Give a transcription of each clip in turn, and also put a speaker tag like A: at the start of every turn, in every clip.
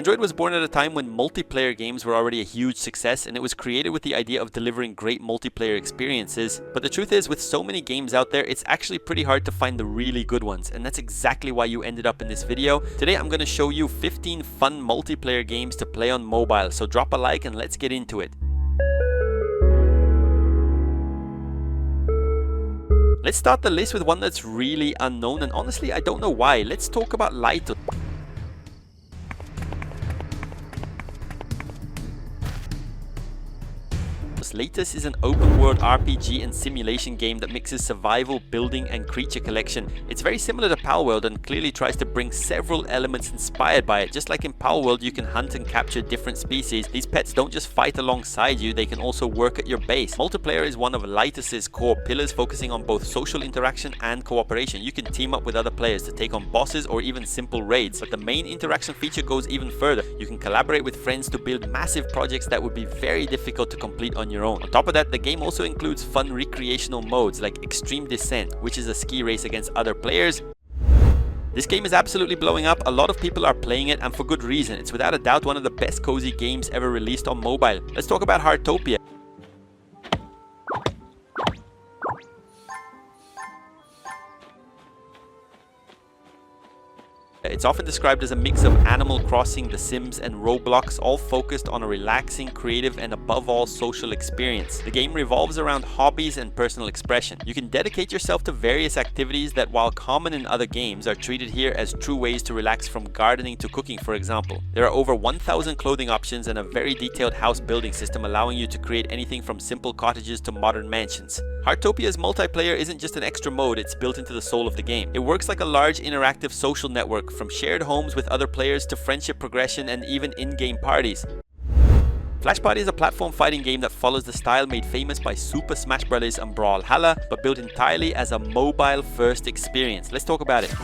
A: Android was born at a time when multiplayer games were already a huge success, and it was created with the idea of delivering great multiplayer experiences. But the truth is, with so many games out there, it's actually pretty hard to find the really good ones, and that's exactly why you ended up in this video. Today I'm going to show you 15 fun multiplayer games to play on mobile, so drop a like and let's get into it. Let's start the list with one that's really unknown, and honestly I don't know why. Let's talk about LIGHTUS. LIGHTUS is an open-world RPG and simulation game that mixes survival, building, and creature collection. It's very similar to Palworld and clearly tries to bring several elements inspired by it. Just like in Palworld, you can hunt and capture different species. These pets don't just fight alongside you, they can also work at your base. Multiplayer is one of LIGHTUS's core pillars, focusing on both social interaction and cooperation. You can team up with other players to take on bosses or even simple raids. But the main interaction feature goes even further. You can collaborate with friends to build massive projects that would be very difficult to complete on your own. On top of that, the game also includes fun recreational modes like Extreme Descent, which is a ski race against other players. This game is absolutely blowing up. A lot of people are playing it, and for good reason. It's without a doubt one of the best cozy games ever released on mobile. Let's talk about HEARTPIA. It's often described as a mix of Animal Crossing, The Sims, and Roblox, all focused on a relaxing, creative, and above all, social experience. The game revolves around hobbies and personal expression. You can dedicate yourself to various activities that, while common in other games, are treated here as true ways to relax, from gardening to cooking, for example. There are over 1,000 clothing options and a very detailed house building system, allowing you to create anything from simple cottages to modern mansions. HEARTPIA's multiplayer isn't just an extra mode, it's built into the soul of the game. It works like a large interactive social network, from shared homes with other players to friendship progression and even in-game parties. Flash Party is a platform fighting game that follows the style made famous by Super Smash Bros. And Brawlhalla, but built entirely as a mobile-first experience. Let's talk about it.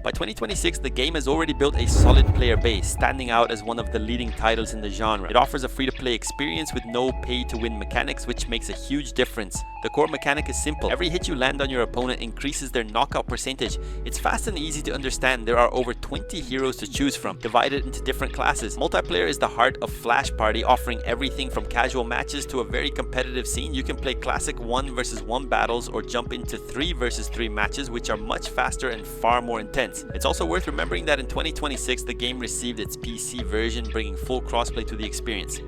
A: By 2026, the game has already built a solid player base, standing out as one of the leading titles in the genre. It offers a free-to-play experience with no pay-to-win mechanics, which makes a huge difference. The core mechanic is simple. Every hit you land on your opponent increases their knockout percentage. It's fast and easy to understand. There are over 20 heroes to choose from, divided into different classes. Multiplayer is the heart of Flash Party, offering everything from casual matches to a very competitive scene. You can play classic 1 versus 1 battles or jump into 3 versus 3 matches, which are much faster and far more intense. It's also worth remembering that in 2026, the game received its PC version, bringing full crossplay to the experience.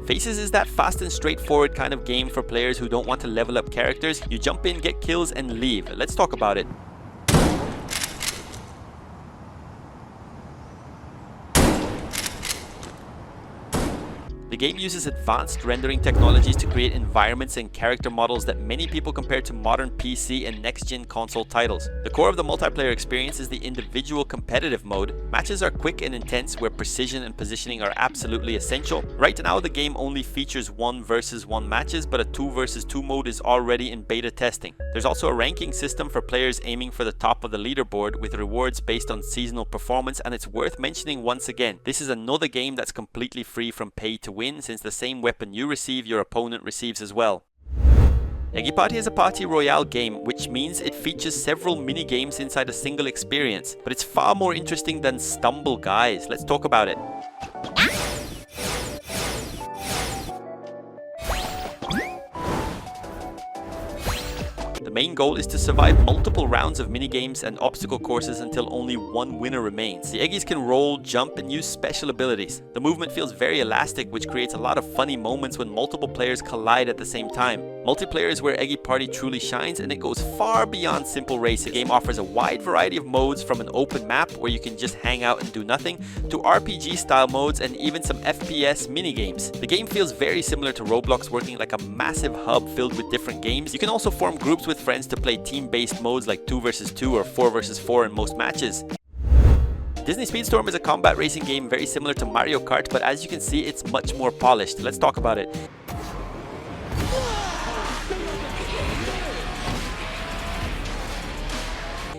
A: Faces is that fast and straightforward kind of game for players who don't want to level up characters. You jump in, get kills, and leave. Let's talk about it. The game uses advanced rendering technologies to create environments and character models that many people compare to modern PC and next-gen console titles. The core of the multiplayer experience is the individual competitive mode. Matches are quick and intense, where precision and positioning are absolutely essential. Right now, the game only features 1 versus 1 matches, but a 2 versus 2 mode is already in beta testing. There's also a ranking system for players aiming for the top of the leaderboard, with rewards based on seasonal performance, and it's worth mentioning once again, this is another game that's completely free from pay to win, since the same weapon you receive, your opponent receives as well. EGGY Party is a party royale game, which means it features several mini-games inside a single experience. But it's far more interesting than Stumble Guys. Let's talk about it. The main goal is to survive multiple rounds of minigames and obstacle courses until only one winner remains. The Eggies can roll, jump, and use special abilities. The movement feels very elastic, which creates a lot of funny moments when multiple players collide at the same time. Multiplayer is where EGGY Party truly shines, and it goes far beyond simple racing. The game offers a wide variety of modes, from an open map where you can just hang out and do nothing, to RPG style modes and even some FPS minigames. The game feels very similar to Roblox, working like a massive hub filled with different games. You can also form groups with friends to play team-based modes like 2 versus 2 or 4 versus 4 in most matches. Disney SPEEDSTORM is a combat racing game very similar to Mario Kart, but as you can see, it's much more polished. Let's talk about it.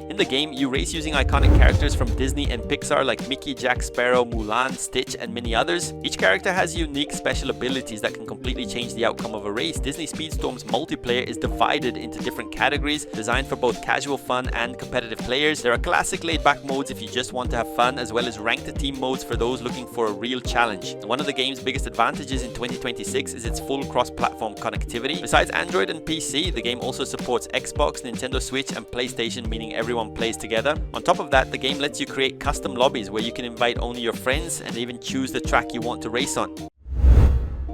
A: In the game, you race using iconic characters from Disney and Pixar like Mickey, Jack Sparrow, Mulan, Stitch, and many others. Each character has unique special abilities that can completely change the outcome of a race. Disney Speedstorm's multiplayer is divided into different categories, designed for both casual fun and competitive players. There are classic laid-back modes if you just want to have fun, as well as ranked-to-team modes for those looking for a real challenge. One of the game's biggest advantages in 2026 is its full cross-platform connectivity. Besides Android and PC, the game also supports Xbox, Nintendo Switch, and PlayStation, meaning everyone plays together. On top of that, the game lets you create custom lobbies where you can invite only your friends and even choose the track you want to race on.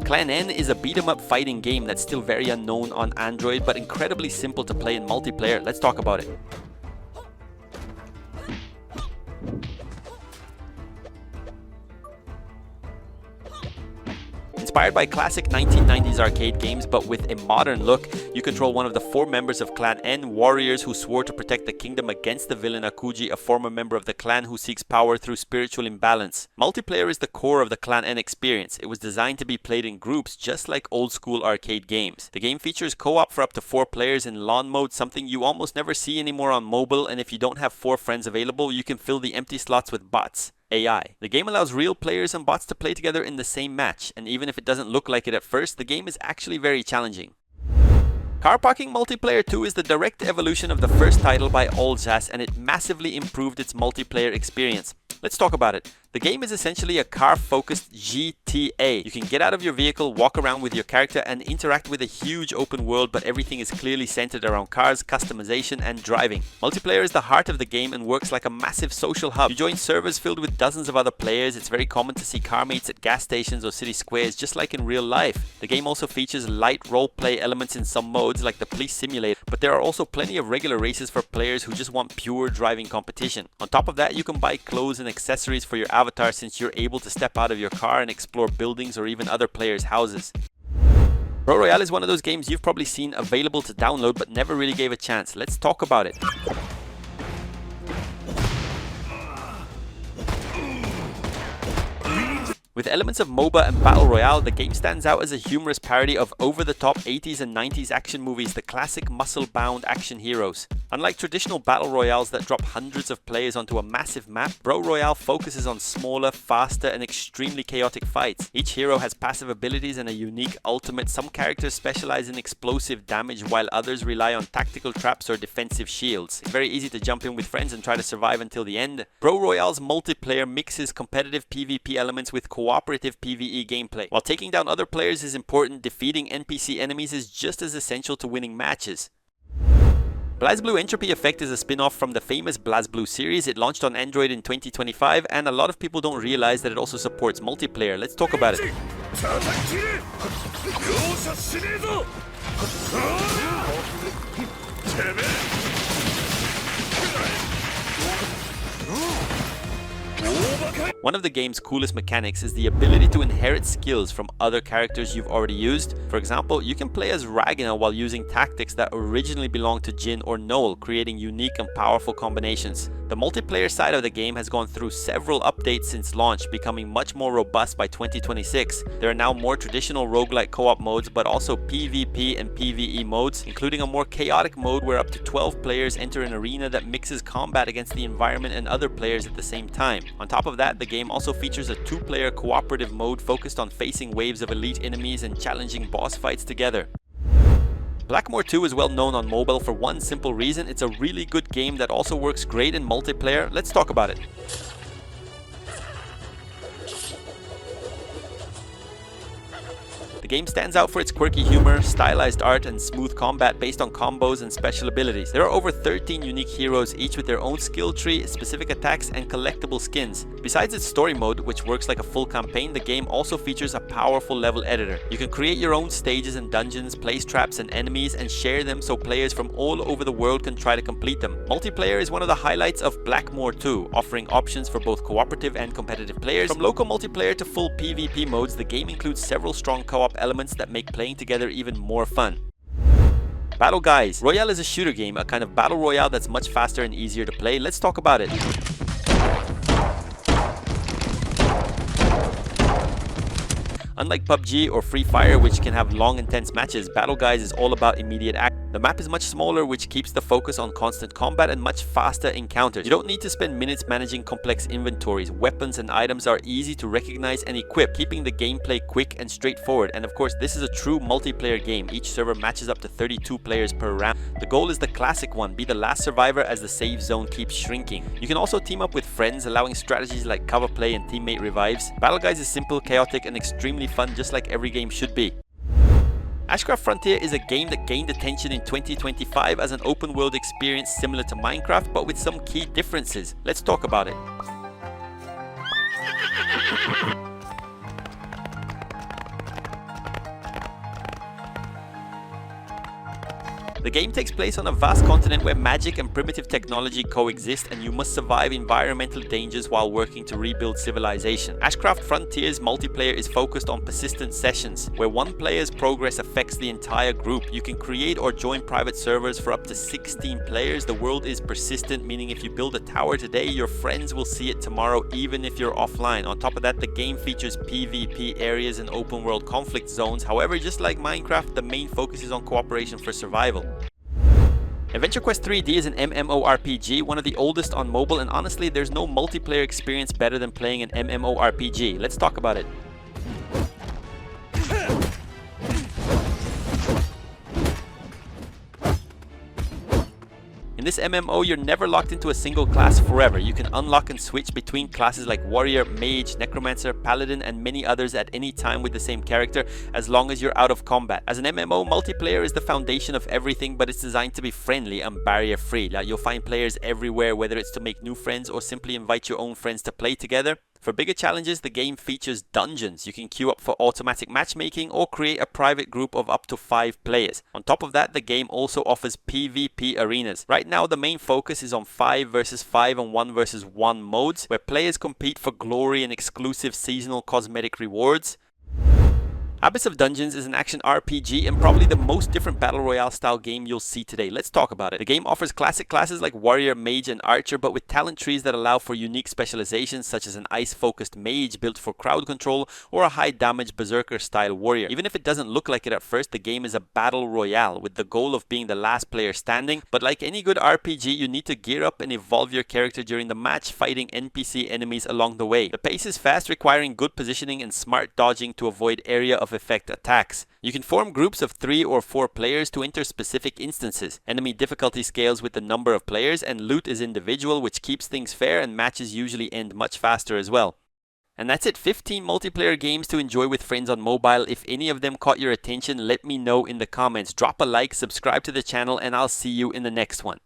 A: Clan N is a beat-em-up fighting game that's still very unknown on Android, but incredibly simple to play in multiplayer. Let's talk about it. Inspired by classic 1990s arcade games, but with a modern look, you control one of the 4 members of Clan N, warriors who swore to protect the kingdom against the villain Akuji, a former member of the clan who seeks power through spiritual imbalance. Multiplayer is the core of the Clan N experience. It was designed to be played in groups, just like old-school arcade games. The game features co-op for up to 4 players in LAN mode, something you almost never see anymore on mobile, and if you don't have 4 friends available, you can fill the empty slots with bots. AI. The game allows real players and bots to play together in the same match, and even if it doesn't look like it at first, the game is actually very challenging. Car Parking Multiplayer 2 is the direct evolution of the first title by All-Jazz, and it massively improved its multiplayer experience. Let's talk about it. The game is essentially a car-focused GTA. You can get out of your vehicle, walk around with your character, and interact with a huge open world, but everything is clearly centered around cars, customization, and driving. Multiplayer is the heart of the game and works like a massive social hub. You join servers filled with dozens of other players. It's very common to see car mates at gas stations or city squares, just like in real life. The game also features light role-play elements in some modes, like the police simulator, but there are also plenty of regular races for players who just want pure driving competition. On top of that, you can buy clothes and accessories for your avatar, since you're able to step out of your car and explore buildings or even other players' houses. ROYALE is one of those games you've probably seen available to download but never really gave a chance. Let's talk about it. With elements of MOBA and Battle Royale, the game stands out as a humorous parody of over-the-top 80s and 90s action movies, the classic muscle-bound action heroes. Unlike traditional Battle Royales that drop hundreds of players onto a massive map, Royale focuses on smaller, faster, and extremely chaotic fights. Each hero has passive abilities and a unique ultimate. Some characters specialize in explosive damage, while others rely on tactical traps or defensive shields. It's very easy to jump in with friends and try to survive until the end. Royale's multiplayer mixes competitive PvP elements with cooperative PvE gameplay. While taking down other players is important, defeating NPC enemies is just as essential to winning matches. BLAZBLUE Entropy Effect is a spin-off from the famous BLAZBLUE series. It launched on Android in 2025, and a lot of people don't realize that it also supports multiplayer. Let's talk about it. One of the game's coolest mechanics is the ability to inherit skills from other characters you've already used. For example, you can play as Ragnar while using tactics that originally belonged to Jin or Noel, creating unique and powerful combinations. The multiplayer side of the game has gone through several updates since launch, becoming much more robust by 2026. There are now more traditional roguelike co-op modes, but also PvP and PvE modes, including a more chaotic mode where up to 12 players enter an arena that mixes combat against the environment and other players at the same time. On top of that, the game also features a 2-player cooperative mode focused on facing waves of elite enemies and challenging boss fights together. BLACKMOOR 2 is well known on mobile for one simple reason: it's a really good game that also works great in multiplayer. Let's talk about it. The game stands out for its quirky humor, stylized art, and smooth combat based on combos and special abilities. There are over 13 unique heroes, each with their own skill tree, specific attacks, and collectible skins. Besides its story mode, which works like a full campaign, the game also features a powerful level editor. You can create your own stages and dungeons, place traps and enemies, and share them so players from all over the world can try to complete them. Multiplayer is one of the highlights of BLACKMOOR 2, offering options for both cooperative and competitive players. From local multiplayer to full PvP modes, the game includes several strong co-op elements that make playing together even more fun. Battle Guys. Royale is a shooter game, a kind of battle royale that's much faster and easier to play. Let's talk about it. Unlike PUBG or Free Fire, which can have long intense matches, Battle Guys is all about immediate action. The map is much smaller, which keeps the focus on constant combat and much faster encounters. You don't need to spend minutes managing complex inventories. Weapons and items are easy to recognize and equip, keeping the gameplay quick and straightforward. And of course, this is a true multiplayer game. Each server matches up to 32 players per round. The goal is the classic one: be the last survivor as the save zone keeps shrinking. You can also team up with friends, allowing strategies like cover play and teammate revives. Battle Guys is simple, chaotic, and extremely fun, just like every game should be. ASHCRAFT Frontier is a game that gained attention in 2025 as an open world experience similar to Minecraft, but with some key differences. Let's talk about it. The game takes place on a vast continent where magic and primitive technology coexist, and you must survive environmental dangers while working to rebuild civilization. ASHCRAFT Frontier's multiplayer is focused on persistent sessions, where one player's progress affects the entire group. You can create or join private servers for up to 16 players. The world is persistent, meaning if you build a tower today, your friends will see it tomorrow, even if you're offline. On top of that, the game features PvP areas and open world conflict zones. However, just like Minecraft, the main focus is on cooperation for survival. Adventure Quest 3D is an MMORPG, one of the oldest on mobile, and honestly, there's no multiplayer experience better than playing an MMORPG. Let's talk about it. In this MMO, you're never locked into a single class forever. You can unlock and switch between classes like Warrior, Mage, Necromancer, Paladin, and many others at any time with the same character, as long as you're out of combat. As an MMO, multiplayer is the foundation of everything, but it's designed to be friendly and barrier-free. Like, you'll find players everywhere, whether it's to make new friends or simply invite your own friends to play together. For bigger challenges, the game features dungeons. You can queue up for automatic matchmaking or create a private group of up to 5 players. On top of that, the game also offers PvP arenas. Right now, the main focus is on 5 versus 5 and 1 versus 1 modes, where players compete for glory and exclusive seasonal cosmetic rewards. Abyss of Dungeons is an action RPG and probably the most different battle royale style game you'll see today. Let's talk about it. The game offers classic classes like Warrior, Mage, and Archer, but with talent trees that allow for unique specializations, such as an ice-focused Mage built for crowd control or a high-damage Berserker-style Warrior. Even if it doesn't look like it at first, the game is a battle royale with the goal of being the last player standing. But like any good RPG, you need to gear up and evolve your character during the match, fighting NPC enemies along the way. The pace is fast, requiring good positioning and smart dodging to avoid area of effect attacks. You can form groups of 3 or 4 players to enter specific instances. Enemy difficulty scales with the number of players, and loot is individual, which keeps things fair, and matches usually end much faster as well. And that's it, 15 multiplayer games to enjoy with friends on mobile. If any of them caught your attention, let me know in the comments. Drop a like, subscribe to the channel, and I'll see you in the next one.